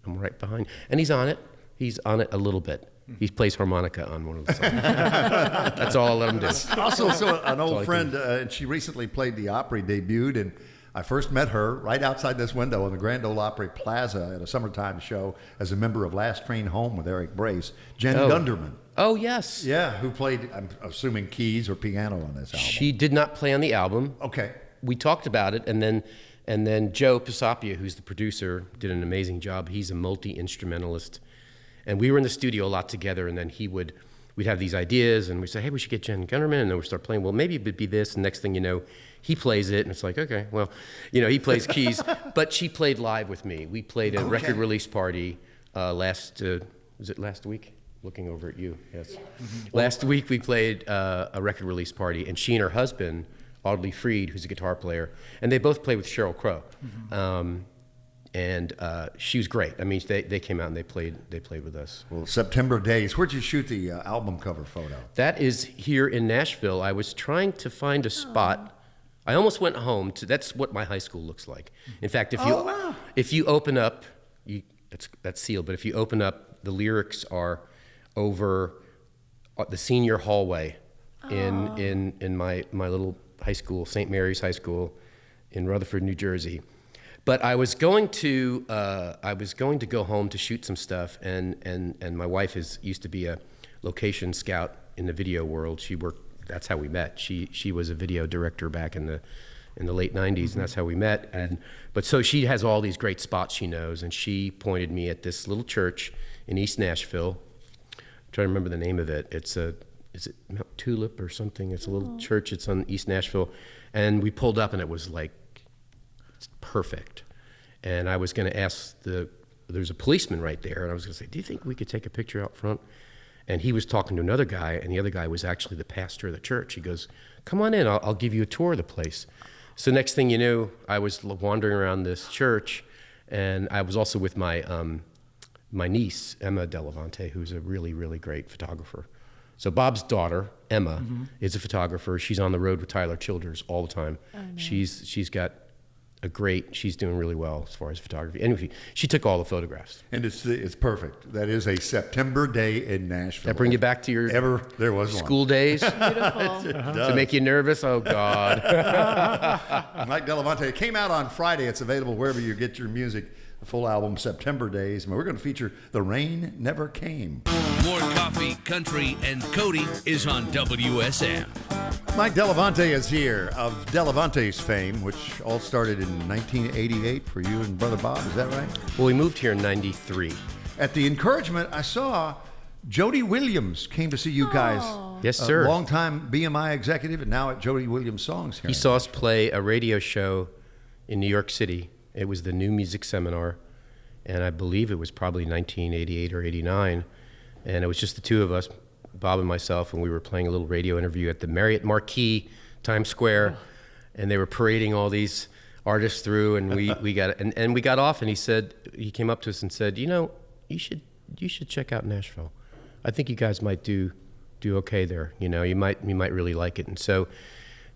I'm right behind. And he's on it. He's on it a little bit. He plays harmonica on one of the songs. That's all I'll let him do.
Also, so an old friend, and she recently played the Opry, debuted, and I first met her right outside this window in the Grand Ole Opry Plaza at a summertime show as a member of Last Train Home with Eric Brace, Jen Gunderman.
Oh, yes.
Yeah, who played, I'm assuming, keys or piano on this album.
She did not play on the album.
Okay.
We talked about it, and then Joe Pisapia, who's the producer, did an amazing job. He's a multi-instrumentalist. And we were in the studio a lot together, and then we'd have these ideas, and we'd say, hey, we should get Jen Gunderman, and then we'd start playing, well, maybe it would be this, and next thing you know, he plays it, and it's like, okay, well, he plays keys, but she played live with me. We played a record release party was it last week? looking over at you. Yes. Last week we played a record release party, and she and her husband, Audley Freed, who's a guitar player, and they both play with Sheryl Crow. And she was great. I mean, they came out and they played with us.
Well, September Days. Where'd you shoot the album cover photo?
That is here in Nashville. I was trying to find a spot. I almost went home to. That's what my high school looks like. In fact, if you open up, that's sealed. But if you open up, the lyrics are over the senior hallway in my little high school, St. Mary's High School, in Rutherford, New Jersey. But I was going to go home to shoot some stuff, and my wife used to be a location scout in the video world. She worked. That's how we met. She was a video director back in the late '90s, and that's how we met. But so she has all these great spots she knows, and she pointed me at this little church in East Nashville. I'm trying to remember the name of it. Is it Mount Tulip or something? It's a little church. It's on East Nashville, and we pulled up, and it was like. It's perfect. And I was going to ask there's a policeman right there, and I was going to say, do you think we could take a picture out front? And he was talking to another guy, and the other guy was actually the pastor of the church. He goes, come on in, I'll give you a tour of the place. So next thing you knew, I was wandering around this church, and I was also with my niece, Emma Delevante, who's a really, really great photographer. So Bob's daughter, Emma, is a photographer. She's on the road with Tyler Childers all the time. Oh, nice. She's got she's doing really well as far as photography. Anyway, she took all the photographs.
And it's perfect. That is a September day in Nashville.
That bring you back to your
there was
school days?
Beautiful.
To make you nervous? Oh, God.
Mike Delevante. It came out on Friday. It's available wherever you get your music. The full album, September Days. And we're going to feature The Rain Never Came.
More coffee, country, and Cody is on WSM.
Mike Delevante is here of Delevante's fame, which all started in 1988 for you and Brother Bob. Is that right?
Well, we moved here in 93.
At the encouragement, I saw Jody Williams came to see you guys.
Yes, sir.
A longtime BMI executive, and now at Jody Williams Songs here.
He saw us play a radio show in New York City. It was the New Music Seminar, and I believe it was probably 1988 or 89, and it was just the two of us, Bob and myself, and we were playing a little radio interview at the Marriott Marquis, Times Square, and they were parading all these artists through, and we got off, and he came up to us and said, you should check out Nashville. I think you guys might do okay there. You might really like it. And so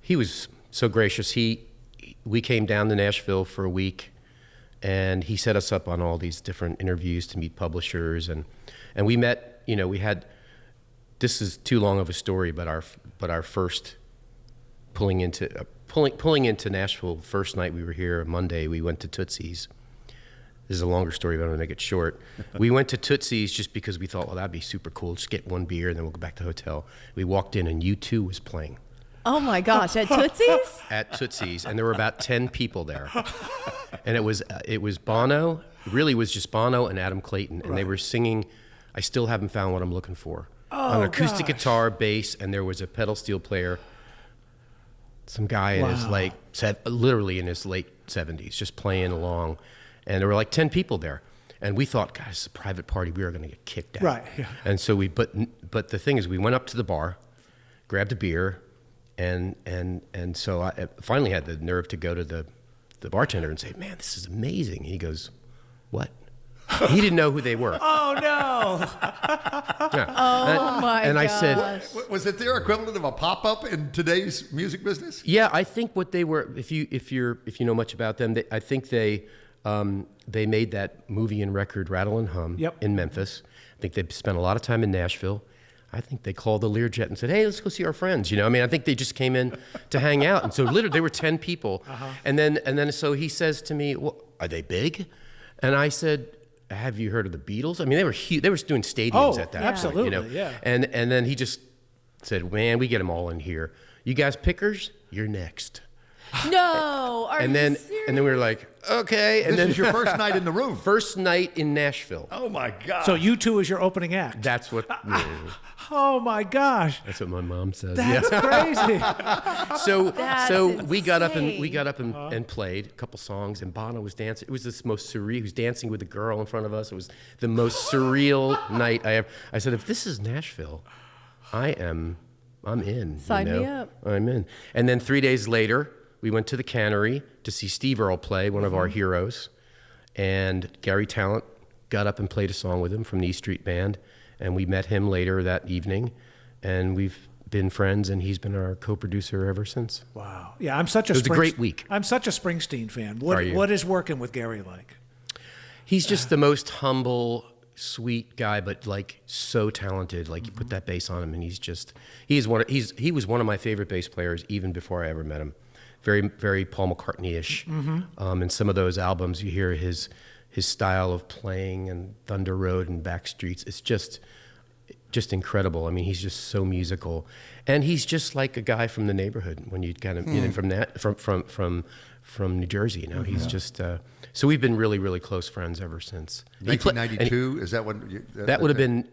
he was so gracious. We came down to Nashville for a week, and he set us up on all these different interviews to meet publishers, and we met. This is too long of a story, but our first pulling into Nashville. First night we were here, Monday, we went to Tootsie's. This is a longer story, but I'm gonna make it short. We went to Tootsie's just because we thought, well, that'd be super cool. Just get one beer, and then we'll go back to the hotel. We walked in, and U2 was playing.
Oh my gosh, at Tootsie's?
At Tootsie's, and there were about 10 people there. And it was Bono, it really was just Bono and Adam Clayton, and they were singing I Still Haven't Found What I'm Looking For. On an acoustic guitar, bass, and there was a pedal steel player, some guy in his literally in his late 70s, just playing along. And there were like 10 people there. And we thought, guys, it's a private party, we were gonna get kicked out.
Right, yeah.
And so but the thing is, we went up to the bar, grabbed a beer, and so I finally had the nerve to go to the bartender and say, man, this is amazing. He goes, what? He didn't know who they were.
Oh, no.
Yeah.
Oh, my
And
gosh.
I said,
Was it their equivalent of a pop-up in today's music business?
yeah, I think what they were, if you know much about them, I think they made that movie and record Rattle and Hum in Memphis. I think they spent a lot of time in Nashville. I think they called the Learjet and said, hey, let's go see our friends. I think they just came in to hang out. And so literally there were 10 people. And then so he says to me, well, are they big? And I said, have you heard of the Beatles? I mean, they were huge. They were doing stadiums at that point.
Absolutely, yeah.
And then he just said, man, we get them all in here. You guys pickers, you're next.
No, are you serious?
And then we were like, okay. And
This
then
is your first night in the room.
First night in Nashville.
Oh, my God.
So U2 is your opening act.
That's what.
Oh my gosh.
That's what my mom says.
That's crazy.
So we got up
insane.
and played a couple songs, and Bono was dancing. It was this most surreal. He was dancing with a girl in front of us. It was the most surreal night I ever. I said, if this is Nashville, I'm in.
Sign
you know?
me up.
I'm in. And then 3 days later, we went to the Cannery to see Steve Earle play, one of our heroes, and Gary Talent got up and played a song with him from the E Street Band, and we met him later that evening, and we've been friends, and he's been our co-producer ever since.
Wow. Yeah, I'm such a.
It was a great week.
I'm such a Springsteen fan.
Are you?
What is working with Gary like?
He's just the most humble, sweet guy, but like so talented. Like you put that bass on him, and he was one of my favorite bass players even before I ever met him. Very, very Paul McCartney-ish. And some of those albums, you hear his style of playing and Thunder Road and Backstreets. It's just incredible. I mean, he's just so musical, and he's just like a guy from the neighborhood when you kind of from New Jersey. You know, he's just. So we've been really, really close friends ever since.
1992, is that when?
That would have been.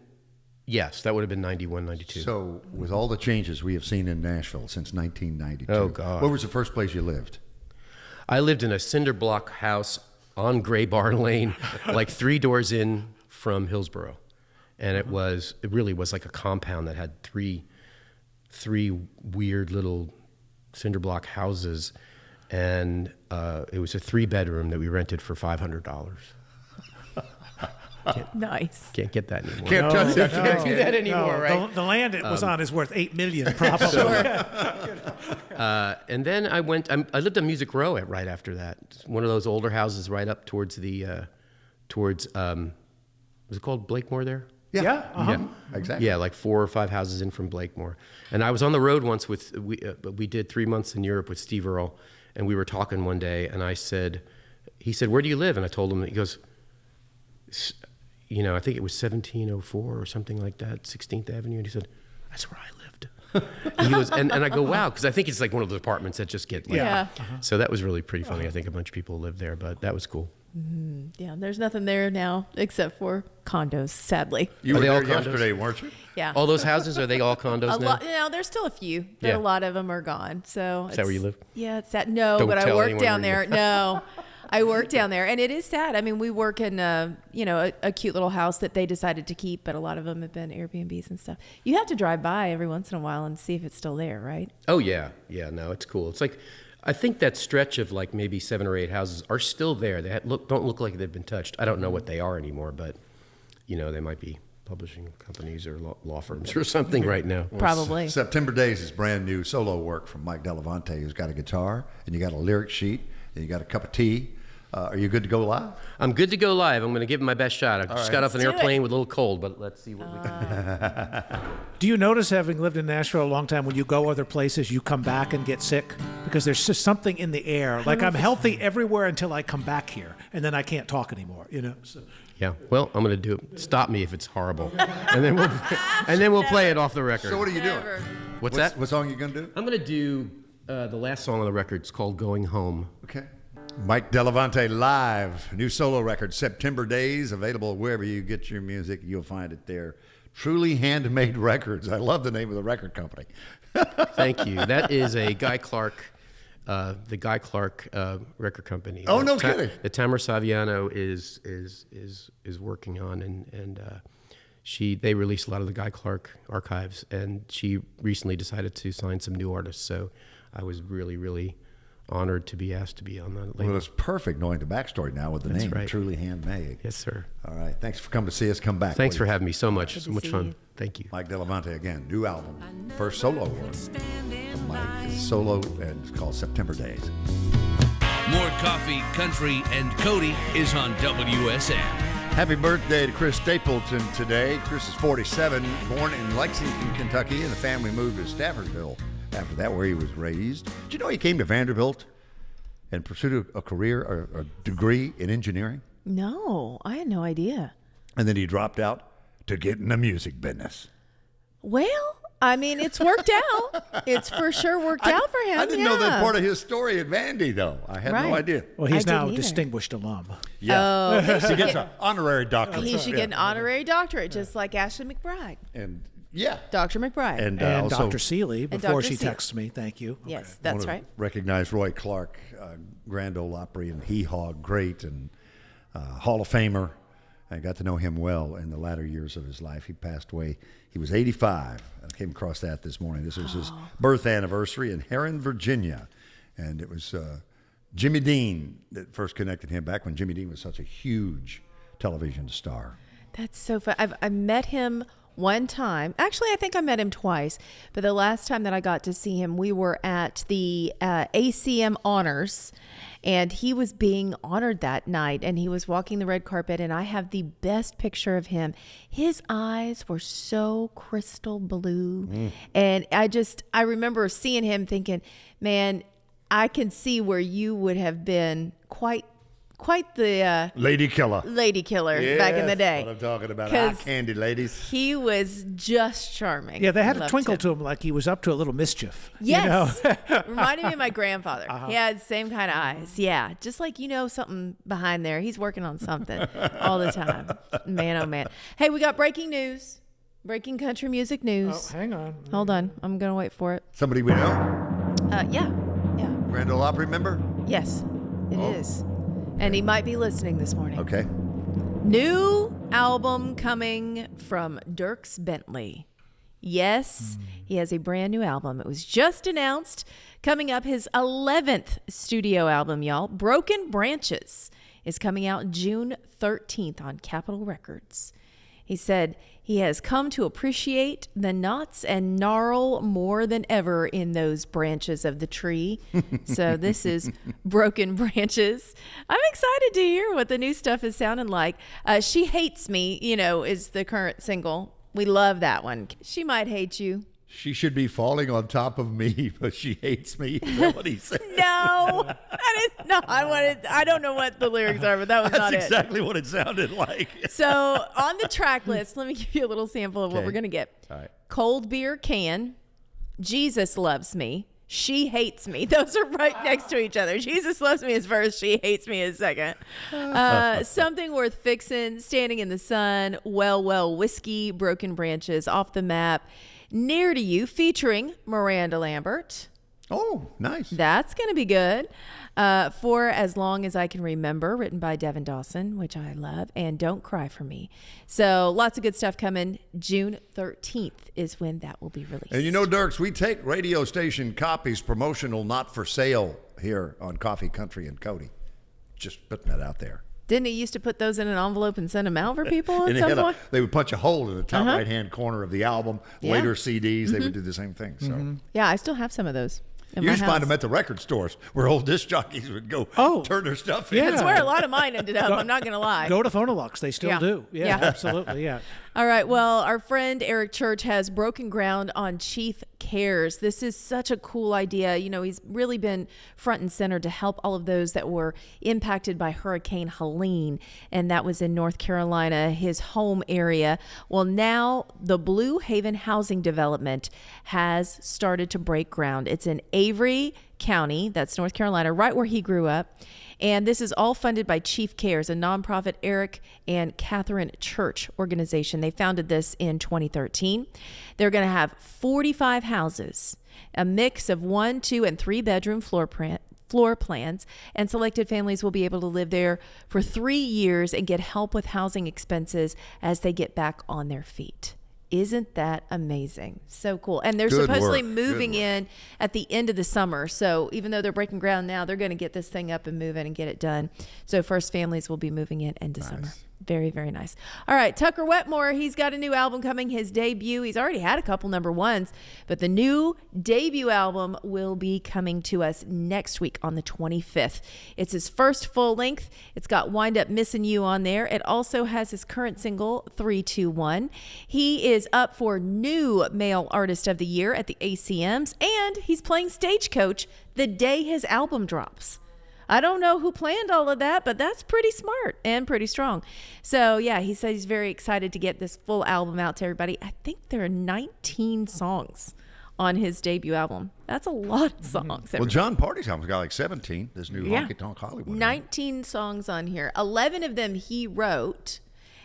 Yes, that would have been 91, 92.
So, with all the changes we have seen in Nashville since 1992,
oh God,
where was the first place you lived?
I lived in a cinder block house on Gray Barn Lane, like 3 doors in from Hillsborough, and it really was like a compound that had three weird little cinder block houses, and it was a 3-bedroom that we rented for $500.
Nice.
Can't get that anymore.
Can't touch that.
Can't do that anymore, right?
The land it was on is worth $8 million, probably.
And then I lived on Music Row right after that. One of those older houses right up towards was it called Blakemore there?
Yeah.
Yeah,
Exactly.
Yeah, like 4 or 5 houses in from Blakemore. And I was on the road once we did 3 months in Europe with Steve Earle, and we were talking one day, and he said, where do you live? And I told him, he goes, you know, I think it was 1704 or something like that, 16th Avenue. And he said, that's where I lived. And he goes, and I go, wow, because I think it's like one of those apartments that just get like,
Yeah.
So that was really pretty funny. I think a bunch of people lived there, but that was cool.
Yeah, there's nothing there now except for condos, sadly.
You
Are
were
they all
there
condos?
yesterday, weren't you?
Yeah.
All those houses, are they all condos
a
now?
lot, there's still a few, but
Yeah.
a lot of them are gone. So
Is that where you live?
Yeah, it's sad. No,
Don't
but I
tell
work
anyone
down
where
there.
you
No, I work down there, and it is sad. I mean, we work in a cute little house that they decided to keep, but a lot of them have been Airbnbs and stuff. You have to drive by every once in a while and see if it's still there, right?
Oh, yeah. Yeah, no, it's cool. It's like, I think that stretch of like maybe 7 or 8 houses are still there. They don't look like they've been touched. I don't know what they are anymore, but, you know, they might be publishing companies or law firms or something right now.
Probably.
September Days is brand new solo work from Mike Delevante, who's got a guitar, and you got a lyric sheet, and you got a cup of tea. Are you good to go live?
I'm good to go live. I'm going to give it my best shot. I just got off an
Let's do
airplane
it.
with a little cold, but let's see what we can.
Do you notice, having lived in Nashville a long time, when you go other places, you come back and get sick? Because there's just something in the air. Like, I'm healthy everywhere until I come back here, and then I can't talk anymore, you know? So.
Yeah, well, I'm going to do it. Stop me if it's horrible. And then we'll play it off the record.
So what are you doing?
Never.
What's that?
What song are you going to do?
I'm going to do the last song on the record. It's called Going Home.
Okay. Mike Delevante live, new solo record, September Days, available wherever you get your music. You'll find it there. Truly Handmade Records. I love the name of the record company.
Thank you. That is a Guy Clark, the Guy Clark record company.
Oh, no kidding.
That Tamara Saviano is working on, and they released a lot of the Guy Clark archives, and she recently decided to sign some new artists. So I was really, really honored to be asked to be on that label.
Well, it's perfect knowing the backstory now with the name,
right.
Truly Handmade.
Yes, sir.
All right. Thanks for coming to see us. Come back.
Thanks for
please.
having me so much.
Good
So
to
much
see
fun.
you.
Thank you.
Mike Delevante again, new album, first solo work from Mike. It's solo, and it's called September Days.
More coffee, country, and Cody is on WSM.
Happy birthday to Chris Stapleton today. Chris is 47, born in Lexington, Kentucky, and the family moved to Staffordville after that, where he was raised. Did you know he came to Vanderbilt and pursued a career or a degree in engineering?
No, I had no idea.
And then he dropped out to get in the music business.
Well, I mean, it's worked out. It's for sure worked out for him.
I didn't know that part of his story at Vandy, though. I had no
Right.
idea.
Well, he's
I
now
didn't either.
distinguished alum.
Yeah. He gets an honorary doctorate.
He should get an honorary doctorate, just like Ashley McBride.
And Yeah.
Dr. McBride.
And
also,
Dr. Seeley, before
Dr.
she
Seeley.
texts me, thank you.
Yes,
Okay.
that's
wanna
right.
Recognize Roy Clark, Grand Ole Opry and Hee Haw great and Hall of Famer. I got to know him well in the latter years of his life. He passed away. He was 85. I came across that this morning. This was his birth anniversary in Herrin, Virginia. And it was Jimmy Dean that first connected him back when Jimmy Dean was such a huge television star.
That's so fun. I met him one time. Actually, I think I met him twice. But the last time that I got to see him, we were at the ACM Honors. And he was being honored that night. And he was walking the red carpet. And I have the best picture of him. His eyes were so crystal blue. And I remember seeing him thinking, man, I can see where you would have been quite the
Lady Killer.
back in the day.
That's what I'm talking about. Eye
'Cause
candy, ladies.
He was just charming.
Yeah, they had a
Loved
twinkle
him.
to him like he was up to a little mischief.
Yes. Reminded me of my grandfather. He had the same kind of eyes. Yeah. Just like, something behind there. He's working on something all the time. Man, oh man. Hey, we got breaking news. Breaking country music news.
Oh, hang on.
Hold on. I'm going to wait for it.
Somebody we know?
Yeah.
Grand Ole Opry member?
Yes, it is. And he might be listening this morning.
Okay.
New album coming from Dierks Bentley. Yes, he has a brand new album. It was just announced. Coming up, his 11th studio album, y'all. Broken Branches is coming out June 13th on Capitol Records. He said he has come to appreciate the knots and gnarl more than ever in those branches of the tree. So this is Broken Branches. I'm excited to hear what the new stuff is sounding like. She Hates Me, is the current single. We love that one. She Might Hate You.
She should be falling on top of me, but she hates me. Is that what he said?
No, that is not what I don't know what the lyrics are, but that was not
That's
it.
exactly what it sounded like.
So on the track list, let me give you a little sample of what
Okay.
we're going to get.
All right.
Cold Beer Can, Jesus Loves Me, She Hates Me. Those are right next to each other. Jesus Loves Me is first, She Hates Me is second. Something Worth Fixin', Standing in the Sun, Well, Whiskey, Broken Branches, Off the Map, Near to You, featuring Miranda Lambert.
Oh, nice.
That's going to be good. For As Long as I Can Remember, written by Devin Dawson, which I love, and Don't Cry for Me. So lots of good stuff coming. June 13th is when that will be released.
And Dierks, we take radio station copies, promotional, not for sale, here on Coffee, Country, and Cody. Just putting that out there.
Didn't he used to put those in an envelope and send them out for people at
And
some point?
they would punch a hole in the top right-hand corner of the album.
Yeah.
Later CDs, they would do the same thing. So
Yeah, I still have some of those in
you
my
just
house.
find them at the record stores where old disc jockeys would go turn their stuff in.
Yeah.
That's where a lot of mine ended up. I'm not going to lie.
Go to Phonolux. They still
Yeah.
do. Yeah,
Yeah.
absolutely. Yeah.
All right. Well, our friend Eric Church has broken ground on Chief Cares. This is such a cool idea. He's really been front and center to help all of those that were impacted by Hurricane Helene, and that was in North Carolina, his home area. Well, now the Blue Haven Housing Development has started to break ground. It's in Avery County, that's North Carolina, right where he grew up. And this is all funded by Chief Cares, a nonprofit Eric and Catherine Church organization. They founded this in 2013. They're going to have 45 houses, a mix of 1, 2, and 3 bedroom floor plans, and selected families will be able to live there for 3 years and get help with housing expenses as they get back on their feet. Isn't that amazing? So cool. And they're
Good
supposedly
work.
moving
Good work.
in at the end of the summer. So even though they're breaking ground now, they're going to get this thing up and move in and get it done. So first families will be moving in end of summer. Very, very nice. All right, Tucker Wetmore, he's got a new album coming, his debut. He's already had a couple number ones, but the new debut album will be coming to us next week on the 25th. It's his first full length. It's got Wind Up Missing You on there. It also has his current single, 321. He is up for New Male Artist of the Year at the ACMs, and he's playing Stagecoach the day his album drops. I don't know who planned all of that, but that's pretty smart and pretty strong. So, yeah, he said he's very excited to get this full album out to everybody. I think there are 19 songs on his debut album. That's a lot of songs.
Well, John Party's album's got like 17. This new Honky Tonk Hollywood.
19 songs on here. 11 of them he wrote.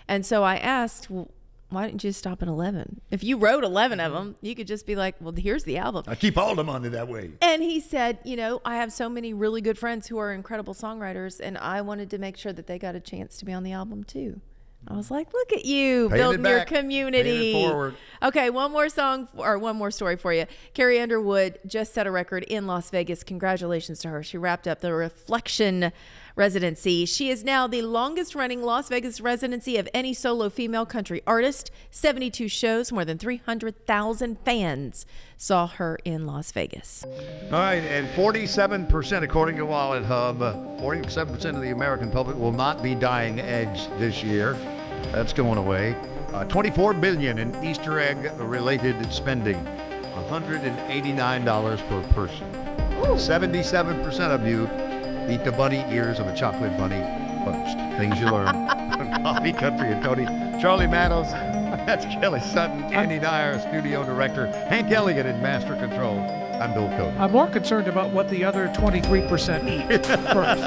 And so I asked, well, why didn't you stop at 11? If you wrote 11 of them, you could just be like, well, here's the album.
I keep all the money that way.
And he said, I have so many really good friends who are incredible songwriters, and I wanted to make sure that they got a chance to be on the album too. I was like, look at you building your community.
Paying it forward.
Okay, one more story for you. Carrie Underwood just set a record in Las Vegas. Congratulations to her. She wrapped up the Reflection residency. She is now the longest running Las Vegas residency of any solo female country artist. 72 shows, more than 300,000 fans saw her in Las Vegas.
All right, and 47%, according to Wallet Hub, 47% of the American public will not be dying eggs this year. That's going away. $24 billion in Easter egg-related spending. $189 per person. 77% of you eat the bunny ears of a chocolate bunny first. Things you learn on Coffee, Country, and Cody. Charlie Manos, that's Kelly Sutton. Andy Dyer, studio director. Hank Elliott in master control. I'm Bill Cody.
I'm more concerned about what the other 23% eat first.